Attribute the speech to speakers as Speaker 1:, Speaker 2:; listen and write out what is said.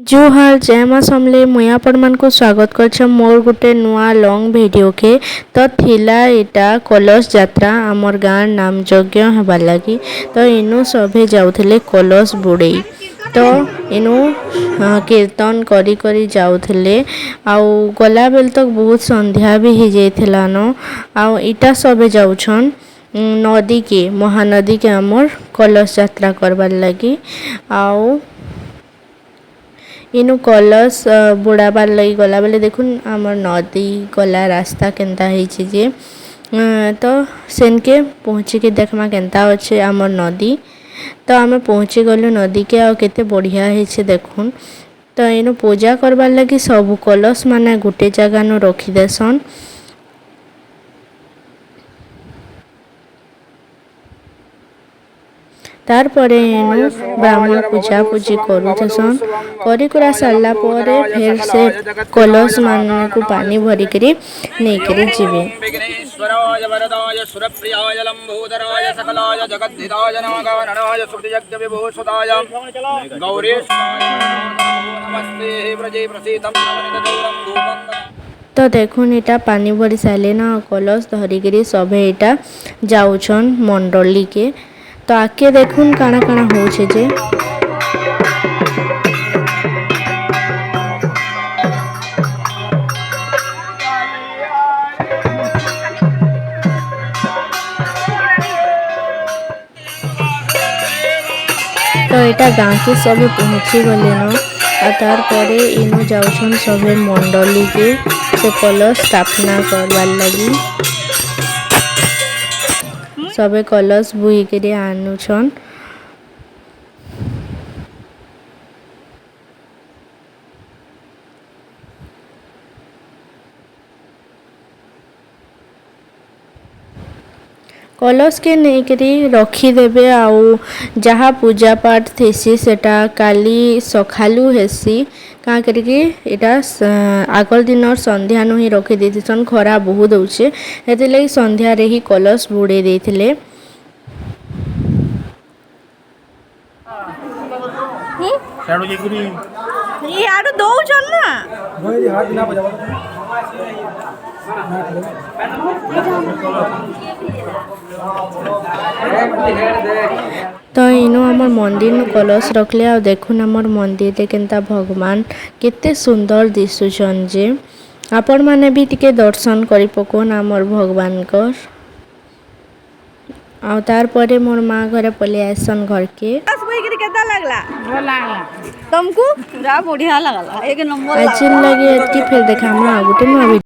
Speaker 1: जोहार जय माँ समले मुई आपण मान को स्वागत कर मोर गुटे नुआ लॉन्ग वीडियो के तो थिला एटा कलश यात्रा आमर गाँ नाम यज्ञ हबार लगी तो इनु सभे जाउथिले कलश बुड़े तो इनु कीर्तन करी करी जाउथिले आउ गला बेल तक बहुत संध्या भी हो जाइथिला न आउ इटा सभे जाउछन नदी के महानदी के आमर कलश यात्रा करबार लगी आउ इनु कलश बुड़ाबार लगी गला बेले देखुन आमर नदी गला रास्ता केनता ହେଇଛି जे तो सेनके पहुँची के देखमा केनता अच्छे आमर नदी तो आमे पहुँची गलु नदी के आ केते बढ़िया ହେଇছে देखुन तो इनु पूजा करबार लगी सब कलश माने गुटे जगह नु रखी देसन तार परे इनु ब्राह्मण पूजा पूजी करूथसन करी कुरा सारला परे फिर से कलश मान को पानी भरी करी नहीं करी जीवे
Speaker 2: विघ्नेश्वराय वरदाय सुरप्रियाय लंबोदराय सकलाय जगद्धिताय नागाननाय सुरयज्ञ विभूषिताय गौरीशाय नमस्ते व्रजे प्रसीदं नवनितदूरं धूपं
Speaker 1: तो देखुन इटा पानी भरी सारे ना कलश धरिकी सभे इटा जाउछन मंडली के तो आके देखुन काना काना होछे जे तो एटा गाँ के सब पहुँची गले न तार परे इनु जाउछन सभे मंडली के से कलश स्थापना करवार लगी सबे कलश बुही के आनुछन कलश के नहीं करी रखीदेवे आउ जहाँ पूजा पाठ थेसी सेटा काली सखालू हेसी क्या करके इटा आगर दिन संध्या नु ही रखी देथिसन खरा बहुत होचे हेति लगी संध्या रे ही कलश बुड़े देथिले
Speaker 2: साडू जी गुरी
Speaker 3: ये आरो दौचन ना
Speaker 2: भई हाथ ना बजावा
Speaker 1: तो इनु आमर मंदिर नु कलश रखले आ देखुन आमर मंदिर रे केनता भगवान केते सुंदर दिसुछन जे आपण माने भी टिके दर्शन करी पकोन आमर भगवान को आ तार परे मोर माँ घरे पले आसन घर के
Speaker 3: केता लागला भल लागला तुमको पूरा बढ़िया लागला एक नंबर
Speaker 1: अच्छी लगे फिर देखा हम गुटे